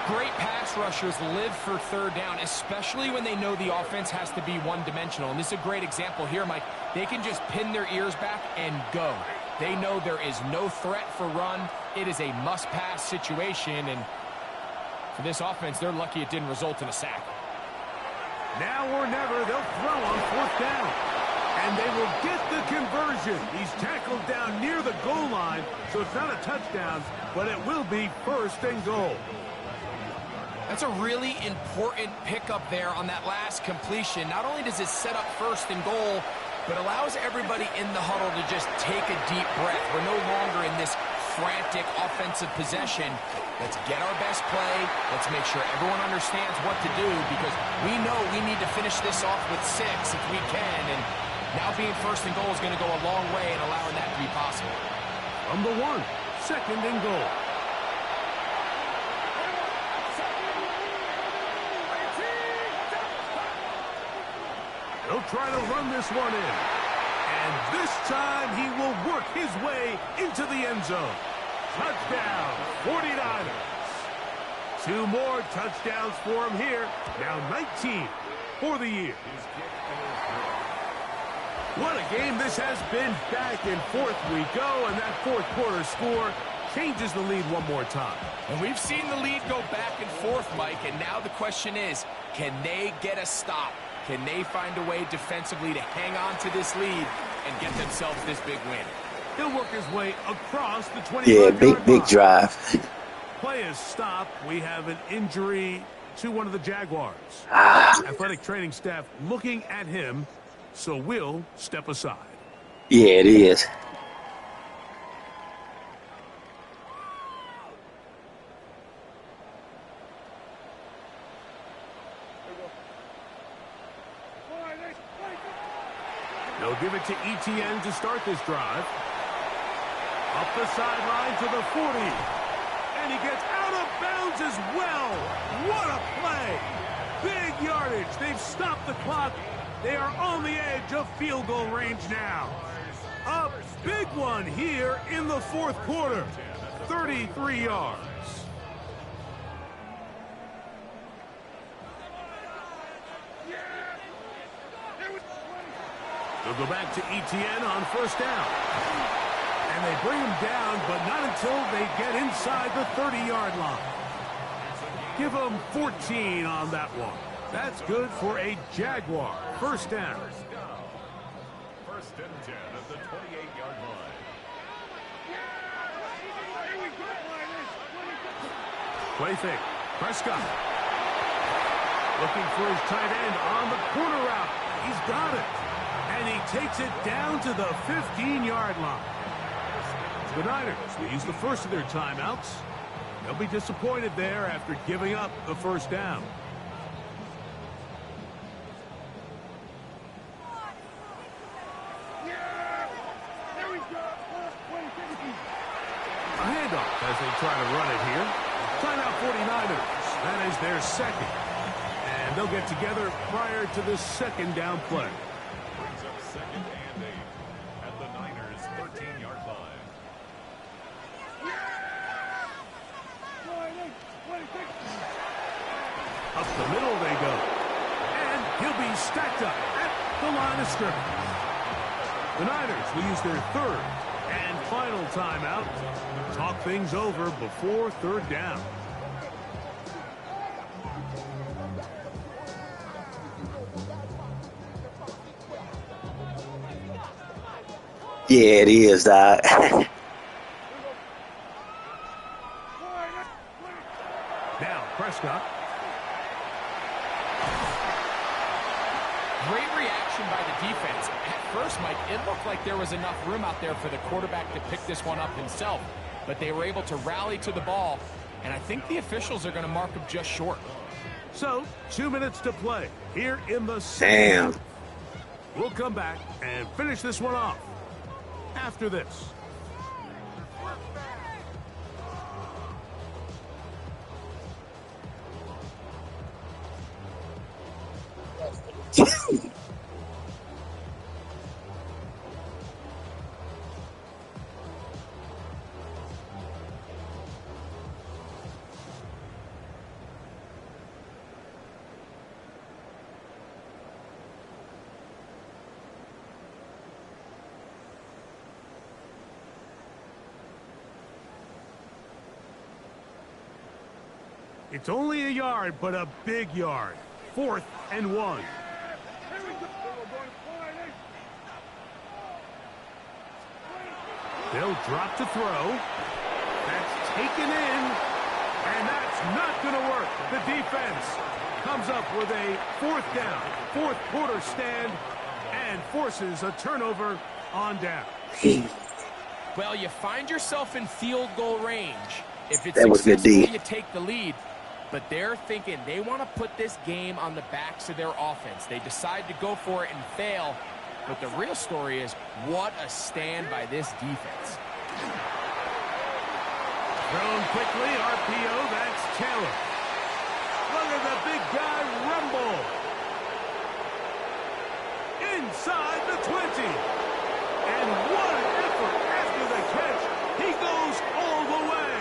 Speaker 3: Great pass rushers live for third down, especially when they know the offense has to be one-dimensional. And this is a great example here, Mike. They can just pin their ears back and go. They know there is no threat for run. It is a must-pass situation, and for this offense, they're lucky it didn't result in a sack.
Speaker 1: Now or never, they'll throw on fourth down. And they will get the conversion. He's tackled down near the goal line, so it's not a touchdown, but it will be first and goal.
Speaker 3: That's a really important pickup there on that last completion. Not only does it set up first and goal, but allows everybody in the huddle to just take a deep breath. We're no longer in this frantic offensive possession. Let's get our best play. Let's make sure everyone understands what to do, because we know we need to finish this off with 6 if we can. And now being first and goal is going to go a long way in allowing that to be possible.
Speaker 1: From the 1, second and goal. He'll try to run this one in. And this time he will work his way into the end zone. Touchdown, 49ers. 2 more touchdowns for him here. Now 19 for the year. What a game this has been. Back and forth we go, and that fourth quarter score changes the lead one more time.
Speaker 3: And we've seen the lead go back and forth, Mike, and now the question is, can they get a stop? Can they find a way defensively to hang on to this lead and get themselves this big win?
Speaker 1: He'll work his way across the 25-yard
Speaker 5: Yeah, big
Speaker 1: line.
Speaker 5: drive.
Speaker 1: Play is stopped. We have an injury to one of the Jaguars. Athletic training staff looking at him, so we'll step aside.
Speaker 5: Yeah, it is.
Speaker 1: They'll give it to Etienne to start this drive. Up the sideline to the 40. And he gets out of bounds as well. What a play. Big yardage. They've stopped the clock. They are on the edge of field goal range now. A big one here in the fourth quarter. 33 yards. They'll go back to Etienne on first down. And they bring him down, but not until they get inside the 30-yard line. Give them 14 on that one. That's good for a Jaguar. First down.
Speaker 4: First and 10 at the 28-yard line.
Speaker 1: Play fake. Prescott. Looking for his tight end on the corner route. He's got it. And he takes it down to the 15-yard line. The Niners will use the first of their timeouts. They'll be disappointed there after giving up the first down. A handoff as they try to run it here. Timeout 49ers. That is their second. And they'll get together prior to the second down play.
Speaker 4: Brings up second and 8 at the Niners' 13-yard line.
Speaker 1: Up the middle they go. And he'll be stacked up at the line of scrimmage. The Niners will use their third and final timeout. Talk things over before third down.
Speaker 5: Yeah, it is, dog.
Speaker 1: Now, Prescott.
Speaker 3: Great reaction by the defense. At first, Mike, it looked like there was enough room out there for the quarterback to pick this one up himself. But they were able to rally to the ball, and I think the officials are going to mark him just short.
Speaker 1: So, 2 minutes to play here in the
Speaker 5: Damn.
Speaker 1: We'll come back and finish this one off after this. It's only a yard, but a big yard. 4th and 1. They'll drop to throw. That's taken in, and that's not going to work. The defense comes up with a 4th down, 4th quarter stand, and forces a turnover on down.
Speaker 3: Well, you find yourself in field goal range. If it's
Speaker 5: That was good
Speaker 3: successful,
Speaker 5: D.
Speaker 3: you take the lead. But they're thinking they want to put this game on the backs of their offense. They decide to go for it and fail. But the real story is, what a stand by this defense.
Speaker 1: Thrown quickly, RPO, that's Taylor. Look at the big guy rumble. Inside the 20. And what an effort after the catch. He goes all the way.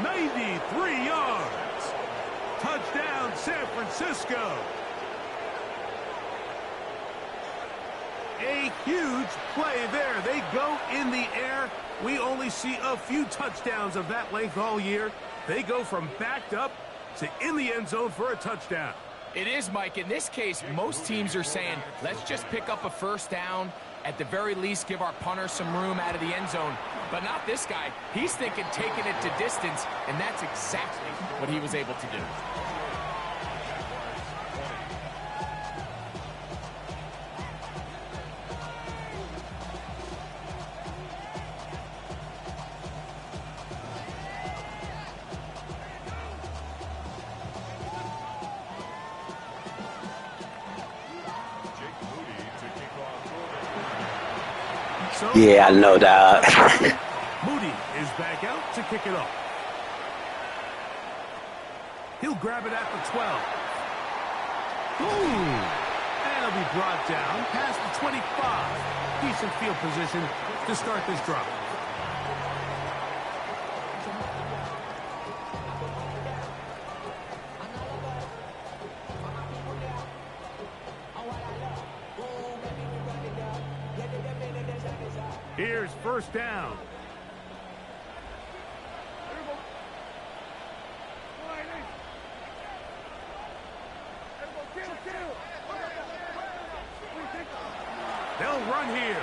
Speaker 1: 93 yards. Touchdown, San Francisco. A huge play there. They go in the air. We only see a few touchdowns of that length all year. They go from backed up to in the end zone for a touchdown.
Speaker 3: It is, Mike. In this case, most teams are saying, let's just pick up a 1st down. At the very least, give our punter some room out of the end zone. But not this guy. He's thinking taking it to distance, and that's exactly what he was able to do.
Speaker 1: So,
Speaker 5: Yeah, I know, dog.
Speaker 1: Moody is back out to kick it off. He'll grab it at the 12. Ooh. And he'll be brought down past the 25. Decent field position to start this drive. Here's 1st down. They'll run here.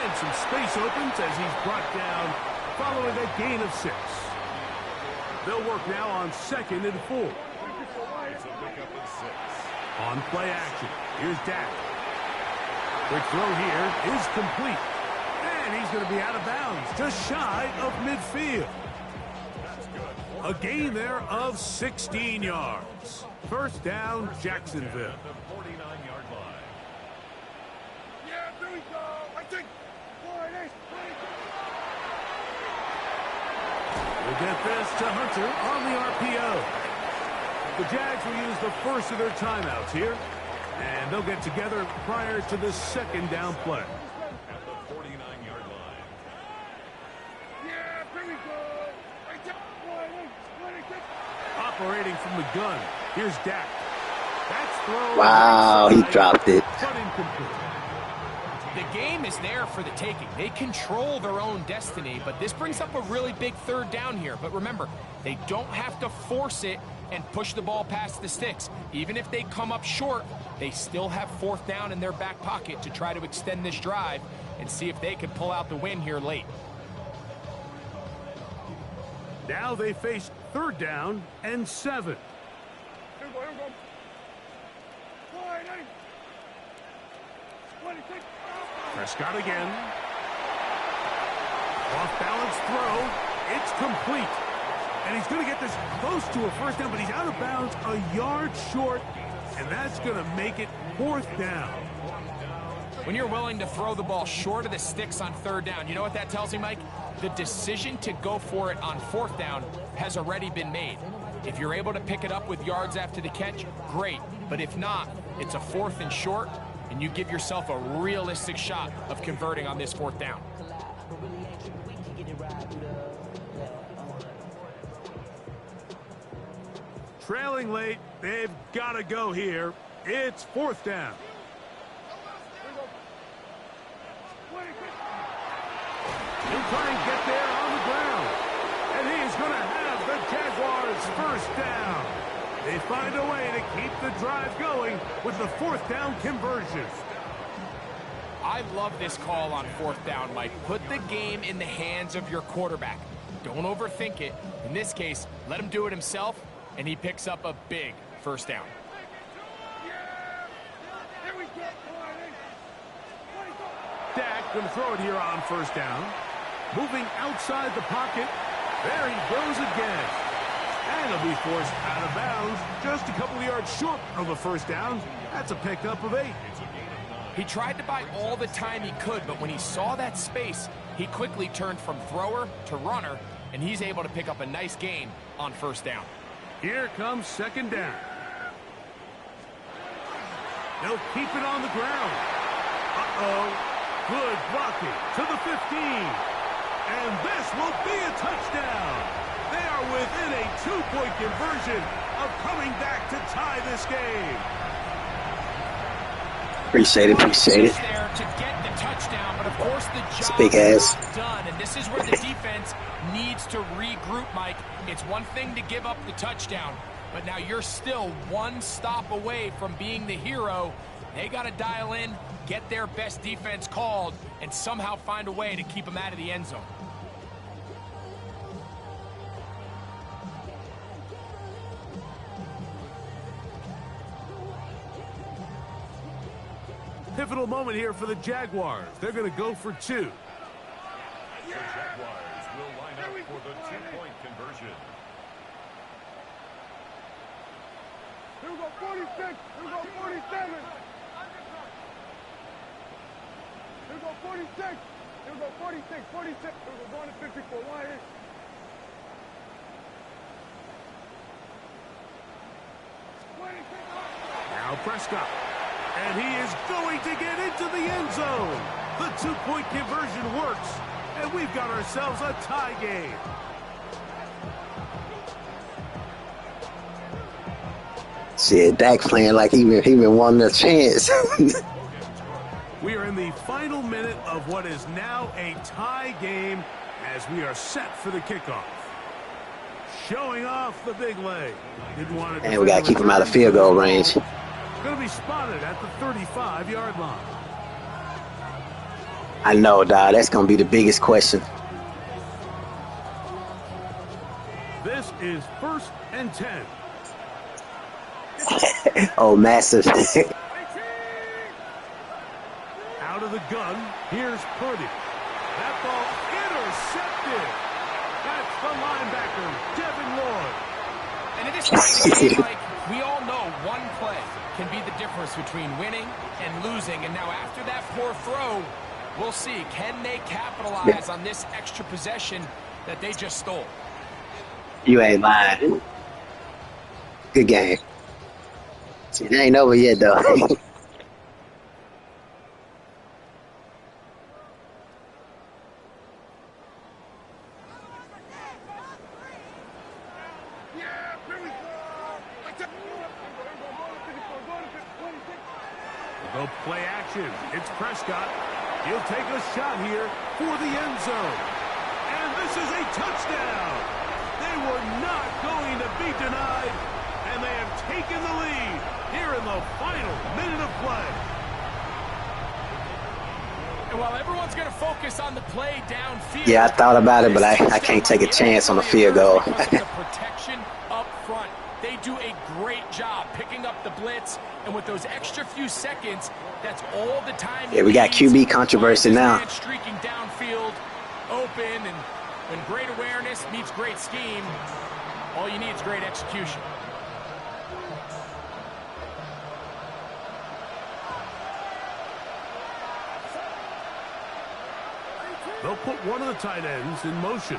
Speaker 1: And some space opens as he's brought down following a gain of 6. They'll work now on 2nd and 4.
Speaker 4: It's a pickup of 6.
Speaker 1: On play action. Here's Dak. Quick throw here is complete. And he's going to be out of bounds, just shy of midfield. A gain there of 16 yards. 1st down, Jacksonville.
Speaker 4: At the 49-yard line.
Speaker 2: Yeah, there we go. I think.
Speaker 1: We'll get this to Hunter on the RPO. The Jags will use the first of their timeouts here. And they'll get together prior to the 2nd down play.
Speaker 4: At the 49-yard line.
Speaker 2: Yeah, there we go. I think.
Speaker 1: Operating from the gun. Here's Dak. That's thrown.
Speaker 5: Wow, he dropped it.
Speaker 1: But incomplete.
Speaker 3: The game is there for the taking. They control their own destiny, but this brings up a really big 3rd down here. But remember, they don't have to force it. and push the ball past the sticks. Even if they come up short, they still have 4th down in their back pocket to try to extend this drive and see if they can pull out the win here late.
Speaker 1: Now they face 3rd down and 7.
Speaker 2: Here we go. Wide, 26.
Speaker 1: Prescott again. Off-balance throw. It's complete. And he's going to get this close to a 1st down, but he's out of bounds a yard short, and that's going to make it 4th down.
Speaker 3: When you're willing to throw the ball short of the sticks on 3rd down, you know what that tells me, Mike? The decision to go for it on 4th down has already been made. If you're able to pick it up with yards after the catch, great. But if not, it's a 4th and short, and you give yourself a realistic shot of converting on this 4th down.
Speaker 1: Trailing late, they've got to go here. It's 4th down. He'll try and get there on the ground. And he's going to have the Jaguars 1st down. They find a way to keep the drive going with the 4th down conversion.
Speaker 3: I love this call on 4th down, Mike. Put the game in the hands of your quarterback. Don't overthink it. In this case, let him do it himself, and he picks up a big 1st down.
Speaker 1: Dak going to throw it here on 1st down. Moving outside the pocket. There he goes again. And he'll be forced out of bounds. Just a couple of yards short of a 1st down. That's a pickup of 8.
Speaker 3: He tried to buy all the time he could, but when he saw that space, he quickly turned from thrower to runner, and he's able to pick up a nice gain on 1st down.
Speaker 1: Here comes 2nd down. They'll keep it on the ground. Uh-oh. Good blocking to the 15. And this will be a touchdown. They are within a 2-point conversion of coming back to tie this game.
Speaker 5: Appreciate it.
Speaker 3: There to get the touchdown, but of course the job
Speaker 5: big
Speaker 3: is
Speaker 5: ass.
Speaker 3: not done, and this is where the defense needs to regroup, Mike. It's one thing to give up the touchdown, but now you're still one stop away from being the hero. They got to dial in, get their best defense called, and somehow find a way to keep them out of the end zone.
Speaker 1: Pivotal moment here for the Jaguars. They're going to go for 2.
Speaker 4: The Jaguars will line up for the 2-point conversion.
Speaker 2: Here we go, 46. Here we go, 47. Here we go, 46. Here we go, 46, 46. Here we go, going to 54. Line in.
Speaker 1: Now Prescott. And he is going to get into the end zone. The 2-point conversion works. And we've got ourselves a tie game.
Speaker 5: Shit, Dak playing like he been wanting a chance.
Speaker 1: We are in the final minute of what is now a tie game as we are set for the kickoff. Showing off the big leg. Didn't want to.
Speaker 5: And we got to keep him out of field goal range.
Speaker 1: Going to be spotted at the 35-yard line.
Speaker 5: I know, dog. That's going to be the biggest question.
Speaker 1: This is 1st and 10.
Speaker 5: Oh, massive.
Speaker 1: Out of the gun, here's Purdy. That ball intercepted. That's the linebacker, Devin Lloyd.
Speaker 3: And in this kind of game, Mike, we all know one play can be the difference between winning and losing. And now after that poor throw, we'll see. Can they capitalize on this extra possession that they just stole?
Speaker 5: You ain't lying. Good game. See, it ain't over yet, though.
Speaker 1: Go play action. It's Prescott. He'll take a shot here for the end zone. And this is a touchdown. They were not going to be denied. And they have taken the lead here in the final minute of play.
Speaker 3: And while everyone's going to focus on the play downfield,
Speaker 5: Yeah, I thought about it, but I can't take a chance on the field goal.
Speaker 3: because of the protection up front. They do a great job picking up the blitz, and with those extra few seconds, that's all the time.
Speaker 5: Yeah, we got QB controversy now.
Speaker 3: Streaking downfield, open, and when great awareness meets great scheme, all you need is great execution.
Speaker 1: They'll put one of the tight ends in motion.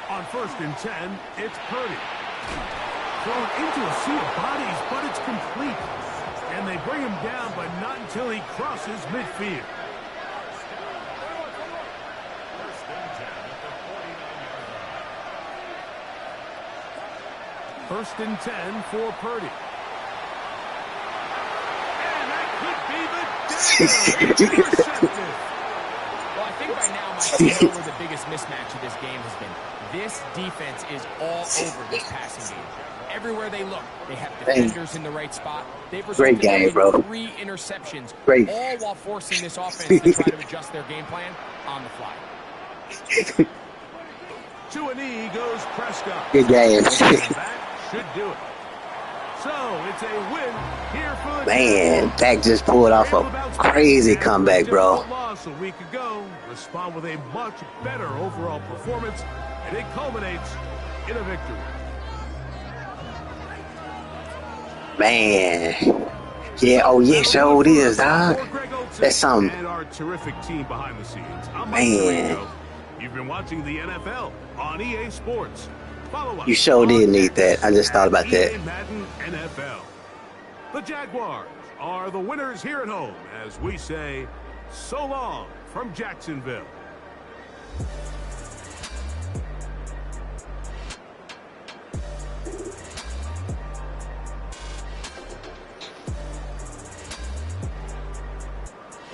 Speaker 1: On 1st and 10, it's Purdy. Thrown into a sea of bodies, but it's complete. And they bring him down, but not until he crosses midfield. First and 10 for Purdy. And that could be the dagger. Intercepted.
Speaker 3: Well, I think by now, Mike, you know where the biggest mismatch of this game has been. This defense is all over this passing game. Everywhere they look, they have defenders in the right spot. They've
Speaker 5: Great game, bro.
Speaker 3: 3 interceptions,
Speaker 5: Great.
Speaker 3: all while forcing this offense to try to adjust their game plan on the fly.
Speaker 1: To a knee goes Prescott.
Speaker 5: Good game.
Speaker 1: That should do it. So it's a win here for the
Speaker 5: Man, Dak just pulled off a crazy comeback, bro.
Speaker 1: Loss a week ago, respond with a much better overall performance, and it culminates in a victory.
Speaker 5: Man. Yeah, oh yeah, sure it is, dog. That's something.
Speaker 1: And our terrific team behind the scenes. I'm Mike
Speaker 5: Man.
Speaker 1: Tirico. You've been watching the NFL on EA Sports. Follow us.
Speaker 5: You sure did
Speaker 1: on
Speaker 5: need that. I just thought about that.
Speaker 1: EA Madden NFL. The Jaguars are the winners here at home as we say so long from Jacksonville.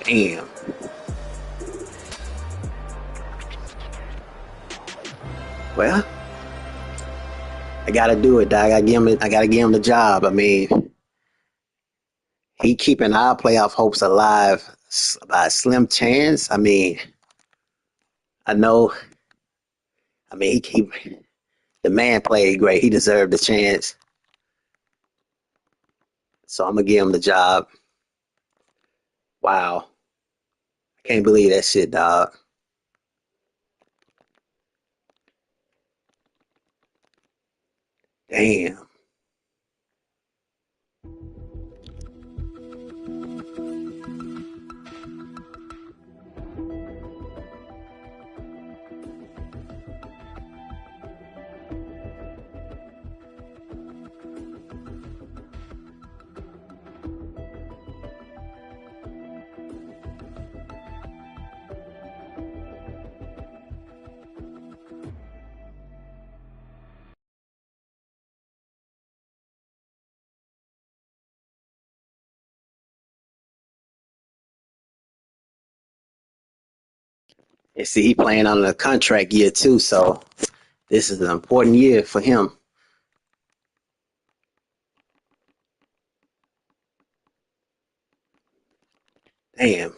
Speaker 5: Damn. Well, I gotta do it, dog. I gotta give him the job. I mean, he keeping our playoff hopes alive by a slim chance. I mean, I know. I mean, the man played great. He deserved the chance. So I'm gonna give him the job. Wow. I can't believe that shit, dog. Damn. And see, he playing on a contract year too, so this is an important year for him. Damn.